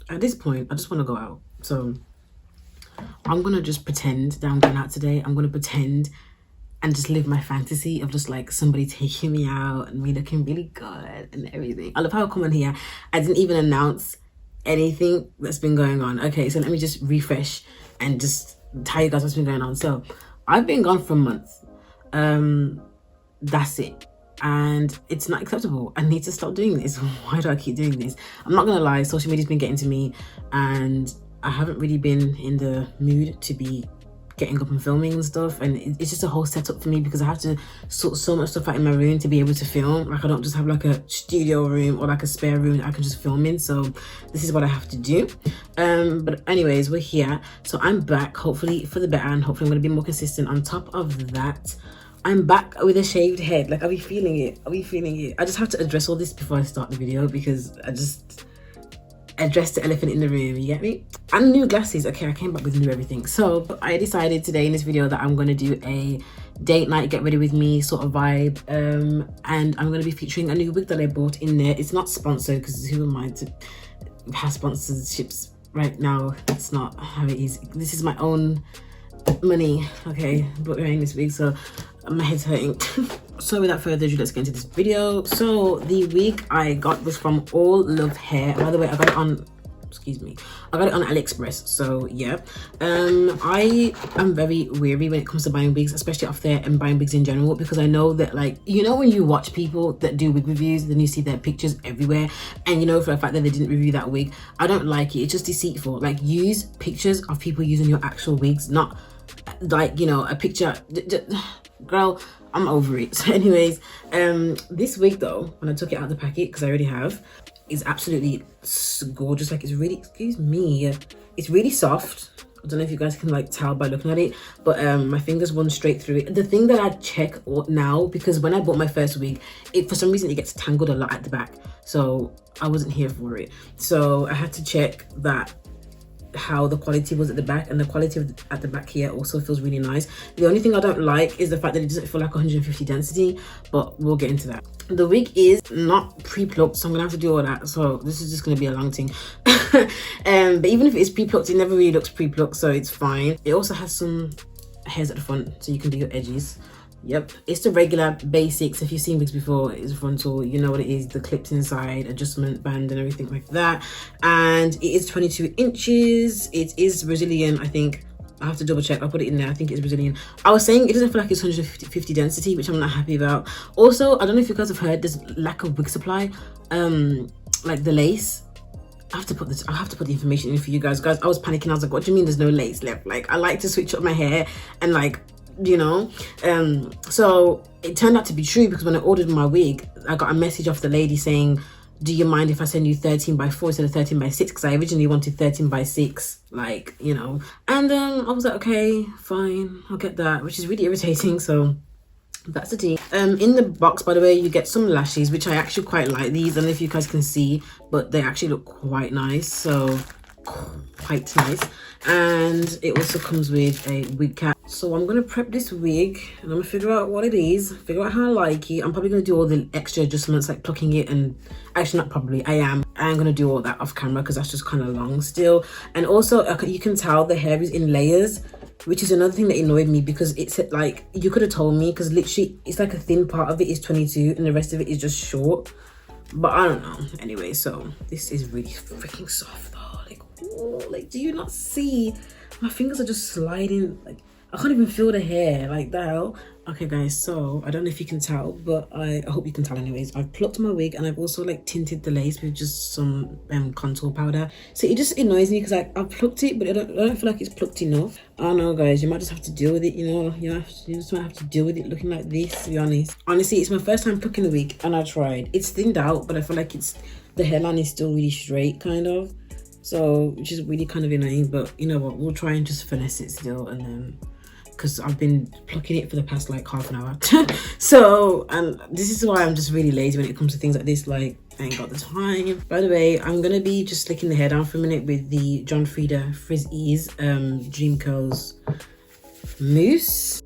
at this point, I just want to go out. So I'm gonna just pretend that I'm going out today. I'm gonna pretend and just live my fantasy of just like somebody taking me out and me looking really good and everything. I love how I come on here. I didn't even announce anything that's been going on. Okay, so let me just refresh and just tell you guys what's been going on. So I've been gone for months. That's it. And it's not acceptable. I need to stop doing this. Why do I keep doing this? I'm not gonna lie, social media's been getting to me, and I haven't really been in the mood to be getting up and filming and stuff, and it's just a whole setup for me because I have to sort so much stuff out in my room to be able to film. Like, I don't just have like a studio room or like a spare room that I can just film in, so this is what I have to do. But anyways, we're here, so I'm back, hopefully for the better, and hopefully I'm going to be more consistent. On top of that, I'm back with a shaved head. Like, are we feeling it? Are we feeling it? I just have to address all this before I start the video because I just addressed the elephant in the room, you get me? And new glasses. Okay, I came back with new everything. So I decided today in this video that I'm going to do a date night, get ready with me sort of vibe, and I'm going to be featuring a new wig that I bought in there. It's not sponsored because who am I to have sponsorships right now? That's not how it is. This is my own money. Okay, but wearing this wig, so my head's hurting. So without further ado, let's get into this video. So the wig I got was from All Love Hair. By the way, I got it on, excuse me, I got it on AliExpress. So yeah, I am very weary when it comes to buying wigs, especially off there, and buying wigs in general, because I know that, like, you know, when you watch people that do wig reviews, then you see their pictures everywhere, and you know for a fact that they didn't review that wig. I don't like it. It's just deceitful. Like, use pictures of people using your actual wigs, not like, you know, a picture. Girl, I'm over it. So anyways, this wig though, when I took it out of the packet, because I already have, is absolutely gorgeous. Like, it's really, excuse me, it's really soft. I don't know if you guys can like tell by looking at it, but my fingers run straight through it. The thing that I check now, because when I bought my first wig, it for some reason it gets tangled a lot at the back, so I wasn't here for it. So I had to check that how the quality was at the back, and the quality at the back here also feels really nice. The only thing I don't like is the fact that it doesn't feel like 150 density, but we'll get into that. The wig is not pre-plucked, so I'm gonna have to do all that, so this is just gonna be a long thing. But even if it is pre-plucked, it never really looks pre-plucked, so it's fine. It also has some hairs at the front, so you can do your edges. Yep, it's the regular basics. If you've seen wigs before, it's frontal, you know what it is, the clips inside, adjustment band and everything like that. And it is 22 inches. It is Brazilian, I think. I have to double check. I'll put it in there. I think it's Brazilian. I was saying it doesn't feel like it's 150 density, which I'm not happy about. Also, I don't know if you guys have heard, there's lack of wig supply. Like the lace, I have to put the information in for you guys. Guys, I was panicking. I was like, what do you mean there's no lace left? Like, I like to switch up my hair and, like, you know, so it turned out to be true, because when I ordered my wig, I got a message off the lady saying, do you mind if I send you 13x4 instead of 13x6, because I originally wanted 13x6, like, you know. And I was like, okay, fine, I'll get that, which is really irritating. So that's the tea. In the box, by the way, you get some lashes, which I actually quite like. These, I don't know if you guys can see, but they actually look quite nice. So quite nice. And it also comes with a wig cap. So I'm gonna prep this wig and I'm gonna figure out what it is, figure out how I like it. I'm probably gonna do all the extra adjustments, like plucking it, and actually not probably, I am gonna do all that off camera because that's just kind of long still. And also you can tell the hair is in layers, which is another thing that annoyed me, because it's like, you could have told me, because literally it's like a thin part of it is 22 and the rest of it is just short. But I don't know. Anyway, so this is really freaking soft though. Like, oh, like, do you not see? My fingers are just sliding. Like, I can't even feel the hair. Like, the hell. Okay, guys, so I don't know if you can tell, but I hope you can tell anyways. I've plucked my wig and I've also like tinted the lace with just some contour powder. So it just annoys me because I've plucked it, but I don't feel like it's plucked enough. I don't know, guys, you might just have to deal with it, you know. You just might have to deal with it looking like this, to be honest. Honestly, it's my first time plucking the wig and I tried. It's thinned out, but I feel like the hairline is still really straight, kind of. So, which is really kind of annoying, but you know what, we'll try and just finesse it still, and then, because I've been plucking it for the past like half an hour. So, and this is why I'm just really lazy when it comes to things like this. Like, I ain't got the time. By the way, I'm gonna be just slicking the hair down for a minute with the John Frieda Frizz Ease Dream Curls Mousse.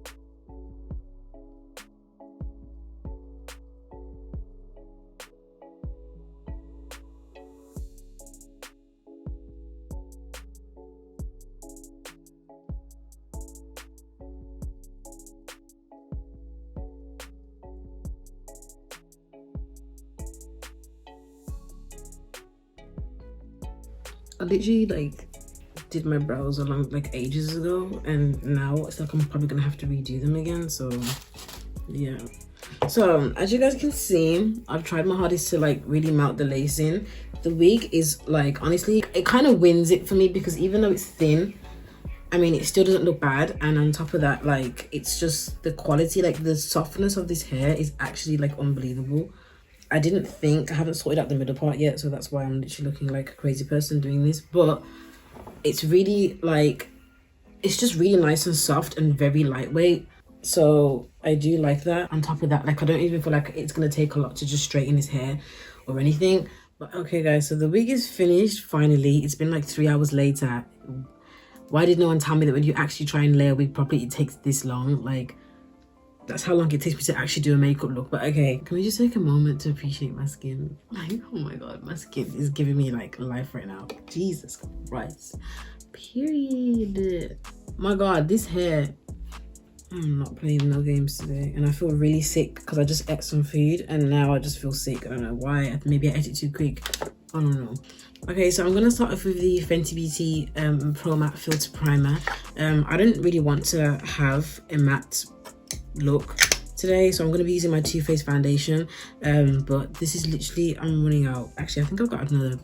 I literally like did my brows along like ages ago, and now it's like I'm probably gonna have to redo them again. So yeah. So as you guys can see, I've tried my hardest to like really melt the lace in. The wig is like, honestly, it kind of wins it for me, because even though it's thin, I mean, it still doesn't look bad. And on top of that, like, it's just the quality, like the softness of this hair is actually like unbelievable. I haven't sorted out the middle part yet, so that's why I'm literally looking like a crazy person doing this. But it's really like, it's just really nice and soft and very lightweight. So I do like that. On top of that, like, I don't even feel like it's gonna take a lot to just straighten his hair or anything. But okay guys, so the wig is finished finally. It's been like 3 hours later. Why did no one tell me that when you actually try and lay a wig properly, it takes this long? Like, that's how long it takes me to actually do a makeup look. But okay, can we just take a moment to appreciate my skin? Like, oh my god, my skin is giving me like life right now. Jesus Christ. Period. My god, this hair, I'm not playing no games today. And I feel really sick because I just ate some food and now I just feel sick. I don't know why. Maybe I ate it too quick. I don't know. Okay, so I'm gonna start off with the Fenty Beauty Pro Matte Filter Primer. I didn't really want to have a matte look today, so I'm going to be using my Too Faced foundation, but this is literally, I'm running out. Actually, I think I've got another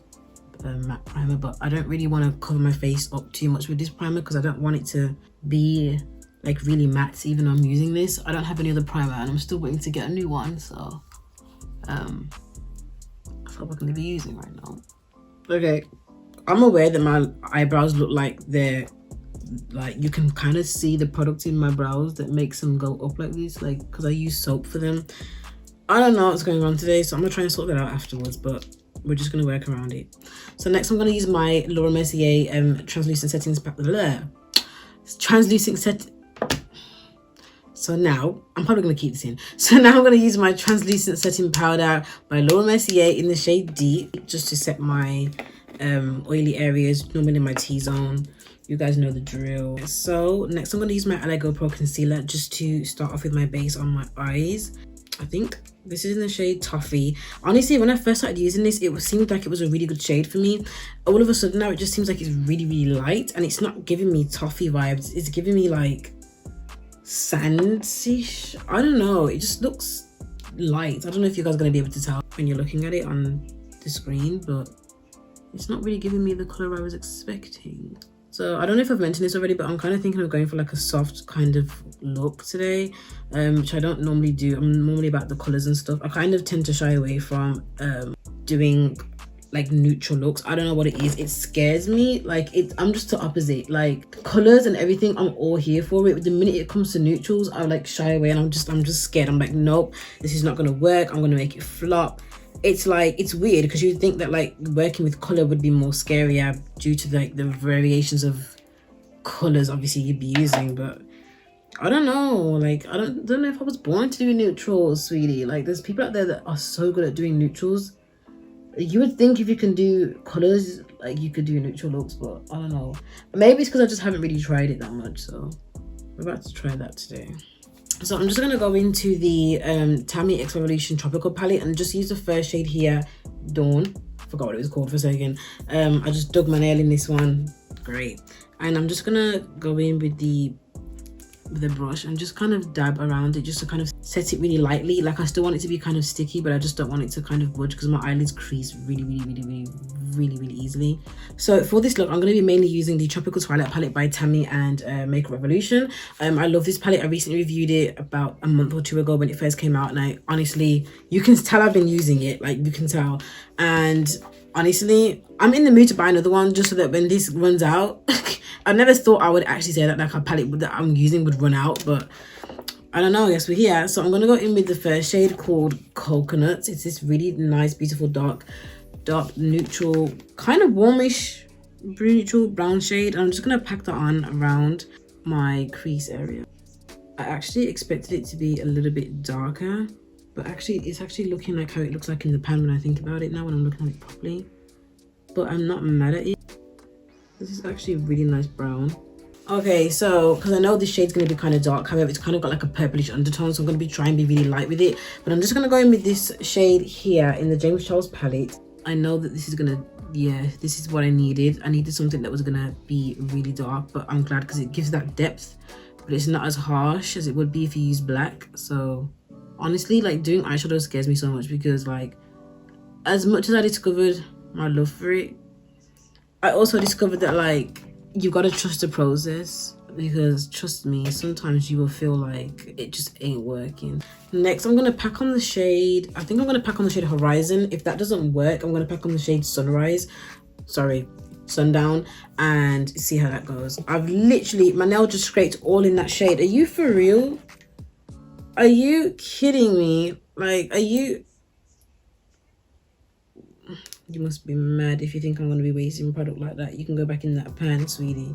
matte primer, but I don't really want to cover my face up too much with this primer because I don't want it to be like really matte even though I'm using this. I don't have any other primer and I'm still waiting to get a new one, so that's what we're going to be using right now. Okay, I'm aware that my eyebrows look like they're like, you can kind of see the product in my brows that makes them go up like this, like, because I use soap for them. I don't know what's going on today, so I'm gonna try and sort that out afterwards, but we're just gonna work around it. So next I'm gonna use my Laura Mercier translucent settings translucent set. So now I'm probably gonna keep this in. So now I'm gonna use my translucent setting powder by Laura Mercier in the shade Deep, just to set my oily areas, normally my T-zone. You guys know the drill. So next I'm going to use my Lego Pro Concealer just to start off with my base on my eyes. I think this is in the shade Toffee. Honestly, when I first started using this, it seemed like it was a really good shade for me. All of a sudden now it just seems like it's really, really light, and it's not giving me toffee vibes. It's giving me like sandish. I don't know. It just looks light. I don't know if you guys are going to be able to tell when you're looking at it on the screen, but it's not really giving me the color I was expecting. So I don't know if I've mentioned this already, but I'm kind of thinking of going for like a soft kind of look today, which I don't normally do. I'm normally about the colors and stuff. I kind of tend to shy away from doing like neutral looks. I don't know what it is. It scares me. Like, I'm just the opposite. Like, colors and everything, I'm all here for it. The minute it comes to neutrals, I like shy away, and I'm just scared. I'm like, nope, this is not gonna work. I'm gonna make it flop. It's like, it's weird because you'd think that like working with color would be more scarier due to like the variations of colors obviously you'd be using, but I don't know. Like, I don't know if I was born to do neutrals, sweetie. Like, there's people out there that are so good at doing neutrals. You would think if you can do colors, like, you could do neutral looks, but I don't know. Maybe it's because I just haven't really tried it that much, so we're about to try that today. So I'm just going to go into the Tammy X Revolution Tropical palette and just use the first shade here, Dawn. Forgot what it was called for a second. I just dug my nail in this one. Great. And I'm just going to go in with the brush and just kind of dab around it just to kind of set it really lightly. Like, I still want it to be kind of sticky, but I just don't want it to kind of budge because my eyelids crease really easily. So for this look, I'm going to be mainly using the Tropical Twilight palette by Tammy and Makeup Revolution. I love this palette. I recently reviewed it about a month or two ago when it first came out, and I honestly, you can tell I've been using it, like, you can tell. And honestly, I'm in the mood to buy another one just so that when this runs out, I never thought I would actually say that like a palette that I'm using would run out, but I don't know, I guess we're here. So I'm going to go in with the first shade called Coconuts. It's this really nice, beautiful, dark neutral, kind of warmish, neutral brown shade. I'm just going to pack that on around my crease area. I actually expected it to be a little bit darker, but actually it's actually looking like how it looks like in the pan when I think about it now, when I'm looking at it properly. But I'm not mad at it. This is actually a really nice brown. Okay, so because I know this shade's going to be kind of dark, however it's kind of got like a purplish undertone, so I'm going to be trying to be really light with it. But I'm just going to go in with this shade here in the James Charles palette. I know that this is going to yeah, this is what I needed. I needed something that was gonna be really dark, but I'm glad because it gives that depth, but it's not as harsh as it would be if you use black. So honestly, like, doing eyeshadow scares me so much because, like, as much as I discovered my love for it, I also discovered that, like, you gotta trust the process, because trust me, sometimes you will feel like it just ain't working. Next, I'm gonna pack on the shade, I think I'm gonna pack on the shade Horizon. If that doesn't work, I'm gonna pack on the shade Sundown, and see how that goes. I've literally, my nail just scraped all in that shade. Are you for real? Are you kidding me? Like, are you must be mad if you think I'm going to be wasting product like that. You can go back in that pan, sweetie.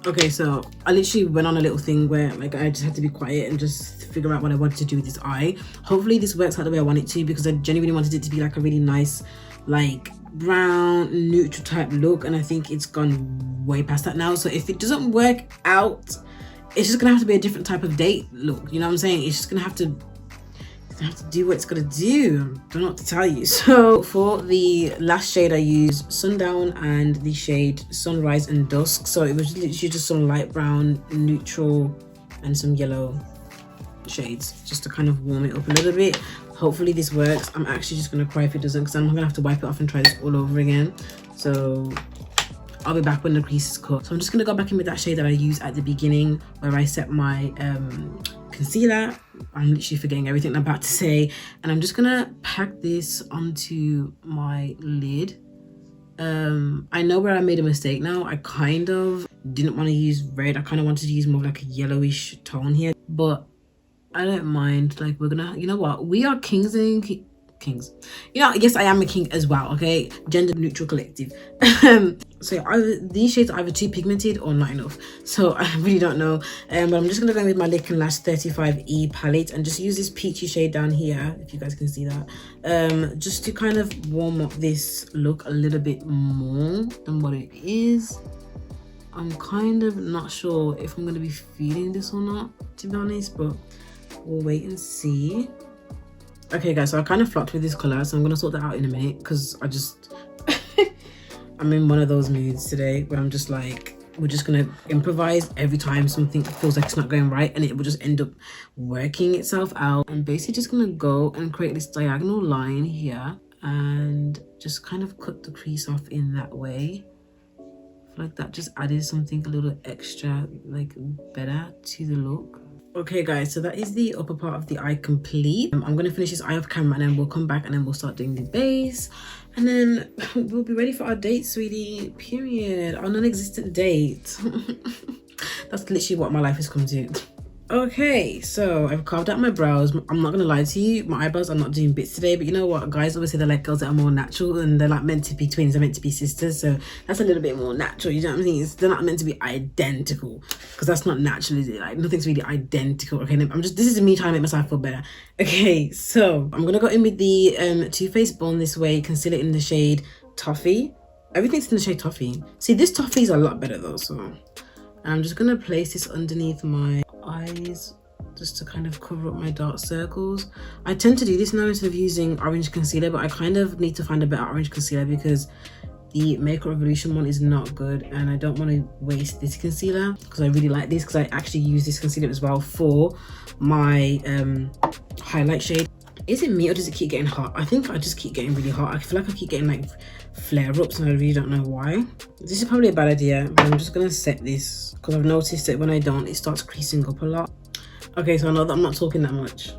Okay, so I literally went on a little thing where, like, I just had to be quiet and just figure out what I wanted to do with this eye. Hopefully this works out the way I want it to, because I genuinely wanted it to be like a really nice, like, brown neutral type look, and I think it's gone way past that now. So if it doesn't work out, it's just gonna have to be a different type of date look, you know what I'm saying? It's just gonna have to do what it's gonna do. I don't know what to tell you. So for the last shade, I used Sundown and the shade Sunrise and Dusk. So it was literally just some light brown, neutral, and some yellow shades just to kind of warm it up a little bit. Hopefully this works. I'm actually just gonna cry if it doesn't, because I'm gonna have to wipe it off and try this all over again. So I'll be back when the crease is cut. So I'm just gonna go back in with that shade that I used at the beginning where I set my concealer. I'm literally forgetting everything I'm about to say, and I'm just gonna pack this onto my lid. I know where I made a mistake now. I kind of didn't want to use red. I kind of wanted to use more of like a yellowish tone here, but I don't mind. Like, we're gonna, you know what, we are kings and kings, you know. Yes, I am a king as well, okay, gender neutral collective. So these shades are either too pigmented or not enough, so I really don't know. But I'm just gonna go with my Lick and Lash 35E palette and just use this peachy shade down here, if you guys can see that, just to kind of warm up this look a little bit more than what it is. I'm kind of not sure if I'm gonna be feeling this or not, to be honest, but we'll wait and see. Okay guys, so I kind of flopped with this color, so I'm gonna sort that out in a minute, because I just I'm in one of those moods today where I'm just like, we're just gonna improvise every time something feels like it's not going right, and it will just end up working itself out. I'm basically just gonna go and create this diagonal line here and just kind of cut the crease off in that way. I feel like that just added something a little extra, like, better to the look. Okay guys, so that is the upper part of the eye complete. I'm going to finish this eye off camera, and then we'll come back and then we'll start doing the base, and then we'll be ready for our date, sweetie, period. Our non-existent date. That's literally what my life has come to. Okay, so I've carved out my brows. I'm not gonna lie to you, my eyebrows are not doing bits today, but you know what, guys always say they're like girls that are more natural, and they're like meant to be twins, they're meant to be sisters, so that's a little bit more natural, you know what I'm saying? They're not meant to be identical, because that's not natural, is it? Like, nothing's really identical. Okay, this is me trying to make myself feel better. Okay, so I'm gonna go in with the Too Faced Born This Way concealer in the shade Toffee. Everything's in the shade Toffee. See, this Toffee is a lot better though, so I'm just gonna place this underneath my eyes just to kind of cover up my dark circles. I tend to do this now instead of using orange concealer, but I kind of need to find a better orange concealer because the Makeup Revolution one is not good, and I don't want to waste this concealer because I really like this, because I actually use this concealer as well for my highlight shade. Is it me or does it keep getting hot? I think I just keep getting really hot. I feel like I keep getting like flare-ups and I really don't know why. This is probably a bad idea, but I'm just gonna set this because I've noticed that when I don't, it starts creasing up a lot. Okay, so I know that I'm not talking that much,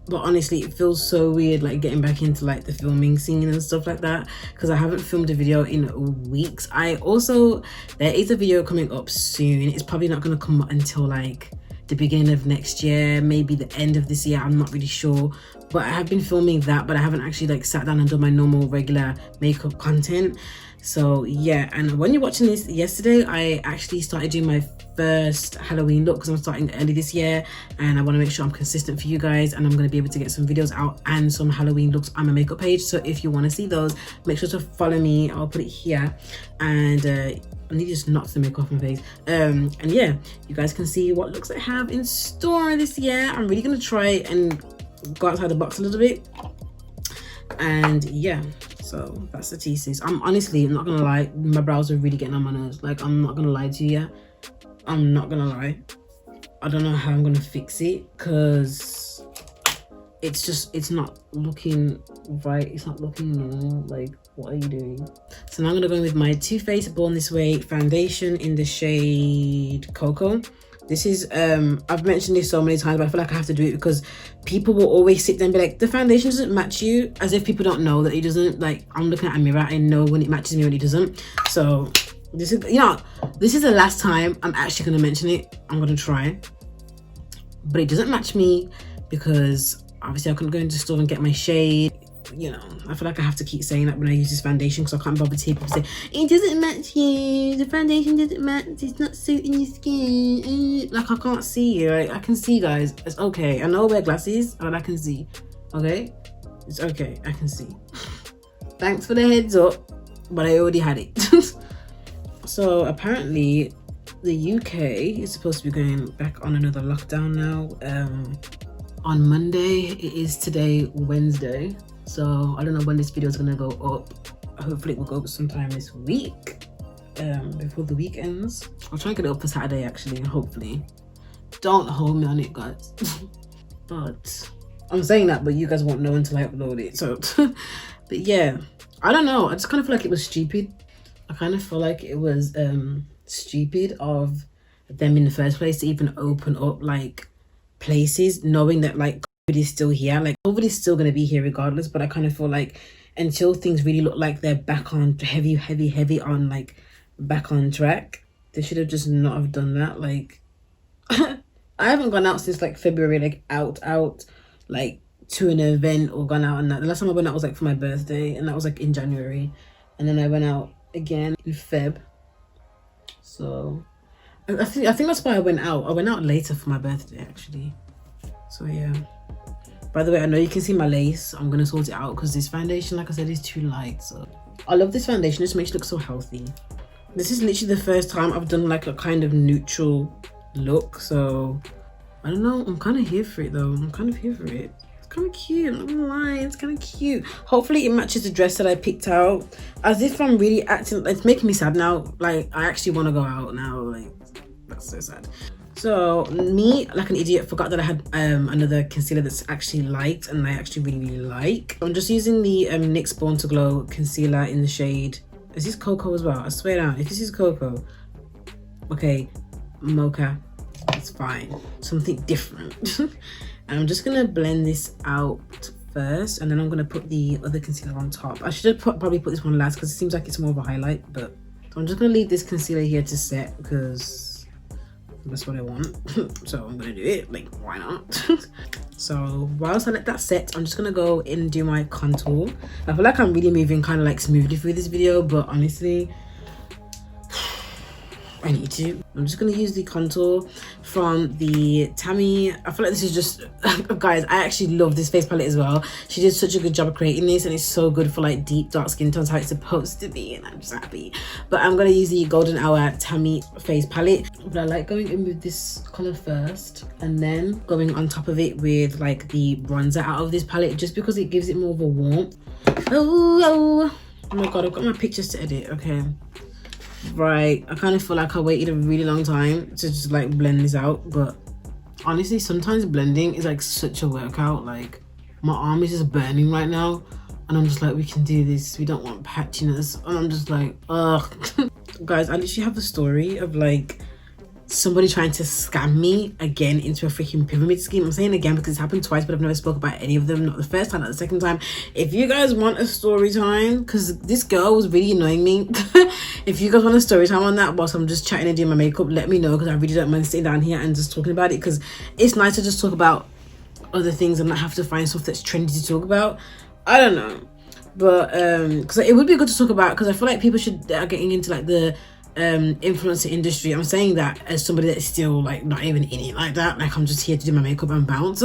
but honestly it feels so weird like getting back into like the filming scene and stuff like that, because I haven't filmed a video in weeks. There is a video coming up soon. It's probably not gonna come until like the beginning of next year, maybe the end of this year, I'm not really sure, but I have been filming that, but I haven't actually like sat down and done my normal regular makeup content. So yeah, and when you're watching this, yesterday I actually started doing my first Halloween look because I'm starting early this year and I want to make sure I'm consistent for you guys, and I'm going to be able to get some videos out and some Halloween looks on my makeup page. So if you want to see those, make sure to follow me. I'll put it here, and I need to just knock the makeup off my face. And yeah, you guys can see what looks I have in store this year. I'm really gonna try and go outside the box a little bit. And yeah, so that's the thesis. I'm honestly, I'm not gonna lie, my brows are really getting on my nerves. Like, I'm not gonna lie to you. I'm not gonna lie. I don't know how I'm gonna fix it, because it's not looking right. It's not looking normal. Like, what are you doing? So now I'm gonna go in with my Too Faced Born This Way foundation in the shade Cocoa. This is I've mentioned this so many times, but I feel like I have to do it because people will always sit there and be like, the foundation doesn't match you, as if people don't know that it doesn't. Like, I'm looking at a mirror, I know when it matches me, when it doesn't. So this is, you know, this is the last time I'm actually gonna mention it. I'm gonna try, but it doesn't match me because obviously I couldn't go into the store and get my shade. You know, I feel like I have to keep saying that when I use this foundation, because I can't bother to hear people say it doesn't match you, the foundation doesn't match, it's not suiting your skin. Like, I can't see you. I can see, guys. It's okay. I know I wear glasses, but I can see. Okay, it's okay. I can see. Thanks for the heads up, but I already had it. So apparently the UK is supposed to be going back on another lockdown now. On Monday. It is today Wednesday, so I don't know when this video is gonna go up. Hopefully it will go up sometime this week, before the weekends. I'll try and get it up for Saturday actually, hopefully. Don't hold me on it, guys. But I'm saying that, but you guys won't know until I upload it. So but yeah, I don't know, I just kind of feel like it was stupid. I kind of feel like it was stupid of them in the first place to even open up like places, knowing that like COVID is still here. Like, COVID is still going to be here regardless, but I kind of feel like until things really look like they're back on heavy on, like, back on track, they should have just not have done that. Like, I haven't gone out since like February, like out like to an event or gone out. And that, the last time I went out was like for my birthday, and that was like in January, and then I went out again in Feb. So I think that's why I went out. I went out later for my birthday actually. So yeah. By the way, I know you can see my lace. I'm gonna sort it out because this foundation, like I said, is too light. So I love this foundation. It just makes it look so healthy. This is literally the first time I've done like a kind of neutral look. So I don't know. I'm kind of here for it though. I'm kind of here for it. It's kind of cute. I'm not gonna lie. It's kind of cute. Hopefully it matches the dress that I picked out. As if I'm really acting. It's making me sad now. Like, I actually want to go out now. Like, that's so sad. So me, like an idiot, forgot that I had another concealer that's actually light and I actually really like. I'm just using the NYX Born to Glow concealer in the shade, is this Cocoa as well? I swear down, if this is Cocoa, okay, Mocha, it's fine, something different. And I'm just gonna blend this out first, and then I'm gonna put the other concealer on top. I should have probably put this one last because it seems like it's more of a highlight, but I'm just gonna leave this concealer here to set because that's what I want. So I'm gonna do it, like, why not? So whilst I let that set, I'm just gonna go in and do my contour. I feel like I'm really moving kind of like smoothly through this video, but honestly I need to. I'm just gonna use the contour from the Tammy. I feel like this is just guys, I actually love this face palette as well. She did such a good job of creating this, and it's so good for like deep dark skin tones, how it's supposed to be, and I'm just happy. But I'm gonna use the Golden Hour Tammy face palette. But I like going in with this color first and then going on top of it with like the bronzer out of this palette, just because it gives it more of a warmth. Oh my god, I've got my pictures to edit. Okay, right, I kind of feel like I waited a really long time to just like blend this out, but honestly sometimes blending is like such a workout. Like, my arm is just burning right now and I'm just like, we can do this, we don't want patchiness, and I'm just like, ugh. Guys, I literally have a story of like somebody trying to scam me again into a freaking pyramid scheme. I'm saying again because it's happened twice, but I've never spoke about any of them. Not the first time, not the second time. If you guys want a story time, because this girl was really annoying me. If you guys want a story time on that whilst I'm just chatting and doing my makeup, let me know, because I really don't mind sitting down here and just talking about it, because it's nice to just talk about other things and not have to find stuff that's trendy to talk about. I don't know, but because it would be good to talk about, because I feel like people should are getting into like the influencer industry. I'm saying that as somebody that's still like not even in it like that. Like, I'm just here to do my makeup and bounce.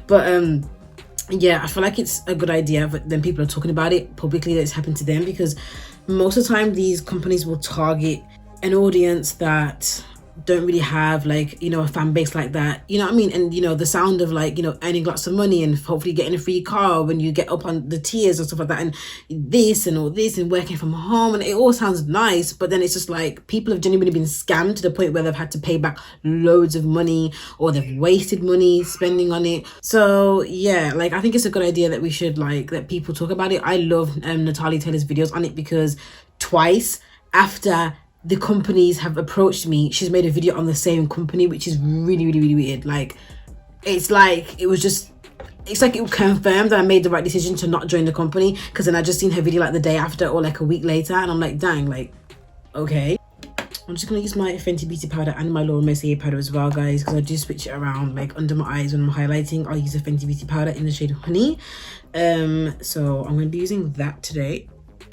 But yeah, I feel like it's a good idea, but then people are talking about it publicly that it's happened to them, because most of the time these companies will target an audience that don't really have like, you know, a fan base like that, you know what I mean? And you know, the sound of like, you know, earning lots of money and hopefully getting a free car when you get up on the tiers and stuff like that, and this and all this and working from home, and it all sounds nice, but then it's just like people have genuinely been scammed to the point where they've had to pay back loads of money, or they've wasted money spending on it. So yeah, like I think it's a good idea that we should like let people talk about it. I love Natalie Taylor's videos on it, because twice after the companies have approached me, she's made a video on the same company, which is really, really, really weird. Like, it's like it confirmed that I made the right decision to not join the company, because then I just seen her video like the day after or like a week later, and I'm like, dang, like, okay. I'm just gonna use my Fenty Beauty powder and my Laura Mercier powder as well, guys, because I do switch it around. Like under my eyes when I'm highlighting, I'll use a Fenty Beauty powder in the shade Honey. So I'm gonna be using that today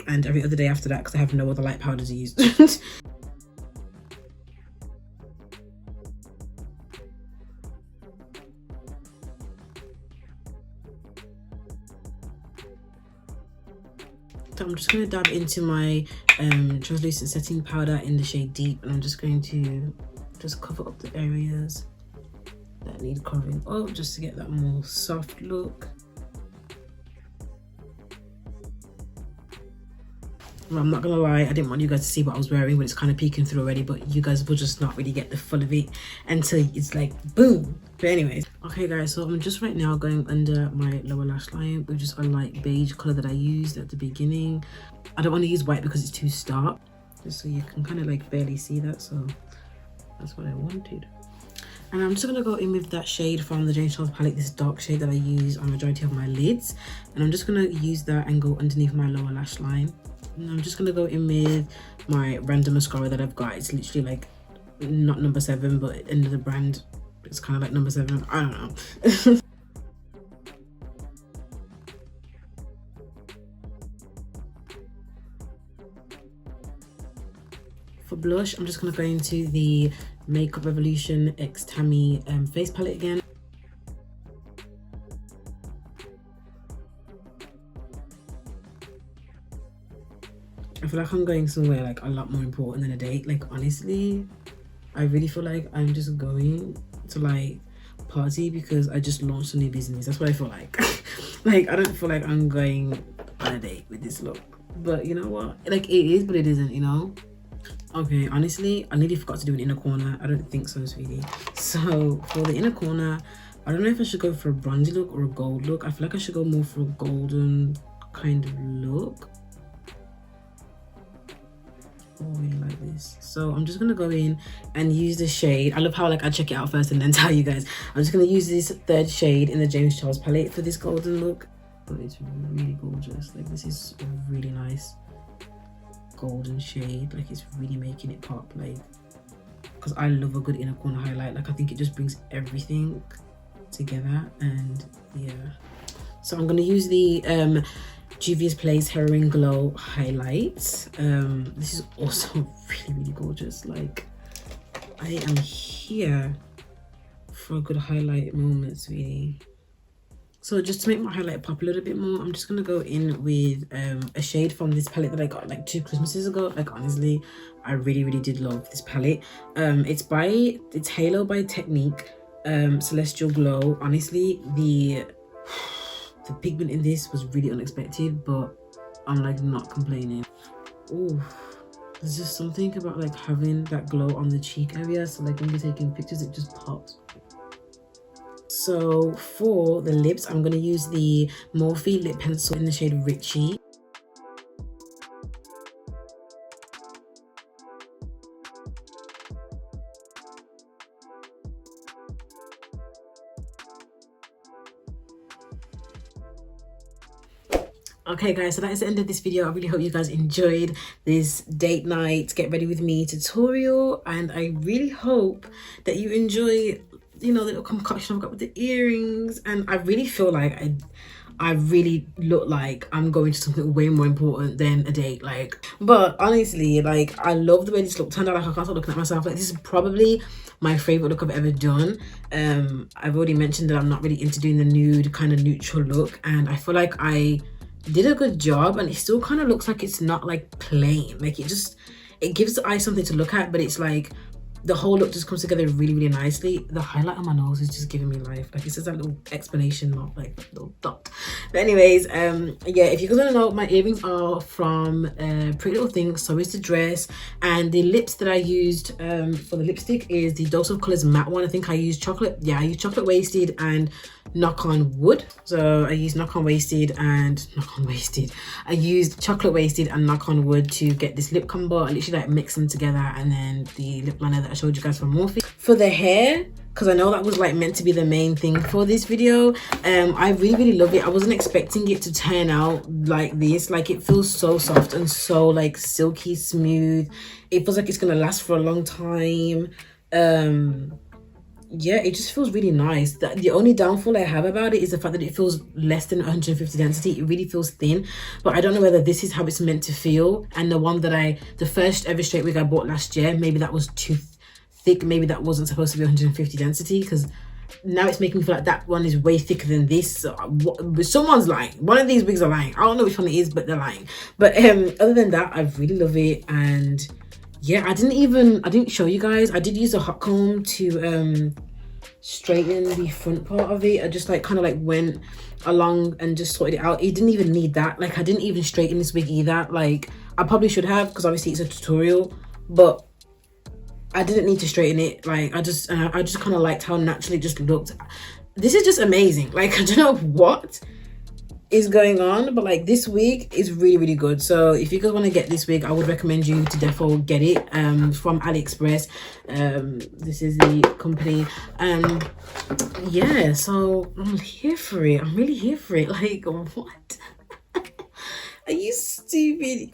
and every other day after that, because I have no other light powders to use. So I'm just going to dab into my translucent setting powder in the shade Deep, and I'm just going to just cover up the areas that need covering up, just to get that more soft look. I'm not gonna lie, I didn't want you guys to see what I was wearing when it's kind of peeking through already, but you guys will just not really get the full of it until it's like boom. But anyways, okay guys, so I'm just right now going under my lower lash line with just a light beige color that I used at the beginning. I don't want to use white because it's too stark, just so you can kind of like barely see that, so that's what I wanted. And I'm just gonna go in with that shade from the James Charles palette, this dark shade that I use on the majority of my lids, and I'm just gonna use that and go underneath my lower lash line. And I'm just gonna go in with my random mascara that I've got. It's literally like not number 7, but another brand. It's kind of like number 7. I don't know. For blush, I'm just gonna go into the Makeup Revolution X Tammy face palette again. I feel like I'm going somewhere like a lot more important than a date. Like honestly, I really feel like I'm just going to like party because I just launched a new business. That's what I feel like. Like I don't feel like I'm going on a date with this look. But you know what? Like it is, but it isn't, you know? Okay, honestly, I nearly forgot to do an inner corner. I don't think so, sweetie. So for the inner corner, I don't know if I should go for a bronzy look or a gold look. I feel like I should go more for a golden kind of look. Like this. So I'm just gonna go in and use the shade. I love how like I check it out first and then tell you guys. I'm just gonna use this third shade in the James Charles palette for this golden look. But it's really gorgeous. Like this is a really nice golden shade. Like it's really making it pop. Like, because I love a good inner corner highlight. Like I think it just brings everything together. And yeah, so I'm gonna use the Juvia's Place Heroin Glow highlight. This is also really, really gorgeous. Like I am here for a good highlight moment, sweetie. So just to make my highlight pop a little bit more, I'm just gonna go in with a shade from this palette that I got like 2 Christmases ago. Like honestly, I really, really did love this palette. It's Halo by Technique, Celestial Glow. Honestly, the pigment in this was really unexpected, but I'm like not complaining. Oh, there's just something about like having that glow on the cheek area, so like when you're taking pictures it just pops. So for the lips, I'm going to use the Morphe lip pencil in the shade Richie. Okay guys, so that is the end of this video. I really hope you guys enjoyed this date night get ready with me tutorial, and I really hope that you enjoy, you know, the little concoction I've got with the earrings. And I really feel like I really look like I'm going to something way more important than a date. Like, but honestly, like I love the way this look turned out. Like I can't stop looking at myself. Like this is probably my favorite look I've ever done. I've already mentioned that I'm not really into doing the nude kind of neutral look, and I feel like I did a good job, and it still kind of looks like it's not like plain. Like it it gives the eye something to look at, but it's like the whole look just comes together really, really nicely. The highlight on my nose is just giving me life. Like, it's just that little explanation mark, like little dot. But anyways, yeah, if you guys want to know, my earrings are from Pretty Little Thing, So Is the Dress. And the lips that I used for the lipstick is the Dose of Colors matte one. I think I used chocolate. Yeah, I used chocolate wasted and knock on wood. So I used knock on wasted and knock on wasted. I used chocolate wasted and knock on wood to get this lip combo. I literally like mix them together, and then the lip liner that I showed you guys from Morphe. For the hair, because I know that was like meant to be the main thing for this video, I really, really love it. I wasn't expecting it to turn out like this. Like, it feels so soft and so like silky smooth. It feels like it's gonna last for a long time. Yeah, it just feels really nice. The only downfall I have about it is the fact that it feels less than 150 density. It really feels thin, but I don't know whether this is how it's meant to feel. And the one that the first ever straight wig I bought last year, maybe that was too thick. Maybe that wasn't supposed to be 150 density, because now it's making me feel like that one is way thicker than this. So someone's lying. One of these wigs are lying. I don't know which one it is, but they're lying. But other than that, I really love it. And yeah, I didn't show you guys. I did use a hot comb to straighten the front part of it. I just like kind of like went along and just sorted it out. It didn't even need that. Like, I didn't even straighten this wig either. Like, I probably should have, because obviously it's a tutorial, but I didn't need to straighten it. Like, I just kind of liked how naturally it just looked. This is just amazing. Like, I don't know what is going on, but like, this wig is really, really good. So if you guys want to get this wig, I would recommend you to defo get it from AliExpress. This is the company. Yeah, so I'm here for it. I'm really here for it. Like, what? Are you stupid?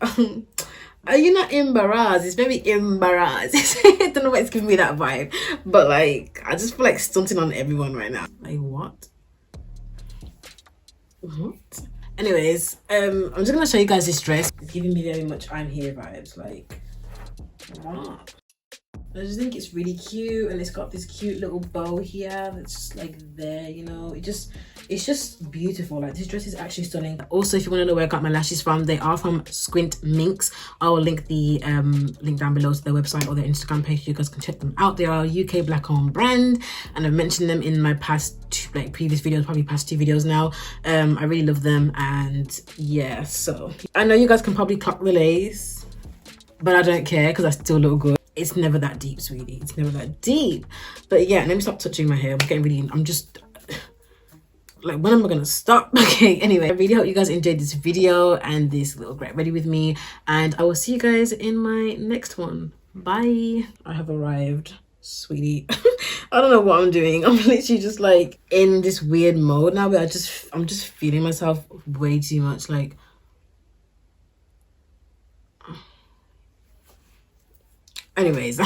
Are you not embarrassed? It's very embarrassed. I don't know why it's giving me that vibe, but like, I just feel like stunting on everyone right now. Like, what? Anyways, I'm just gonna show you guys this dress. It's giving me very much I'm here vibes. Like, what? I just think it's really cute, and it's got this cute little bow here that's just like there, you know. It's just beautiful. Like, this dress is actually stunning. Also, if you want to know where I got my lashes from, they are from Squint Minx. I will link the link down below to their website or their Instagram page. You guys can check them out. They are a UK black owned brand, and I've mentioned them in my previous videos, probably past 2 videos now. I really love them, and yeah, so I know you guys can probably clock the lace, but I don't care because I still look good. It's never that deep, sweetie. It's never that deep. But yeah, let me stop touching my hair. I'm just like, when am I gonna stop? Okay, anyway, I really hope you guys enjoyed this video and this little get ready with me, and I will see you guys in my next one. Bye. I have arrived, sweetie. I don't know what I'm doing. I'm literally just like in this weird mode now, but I'm just feeling myself way too much. Like, anyways.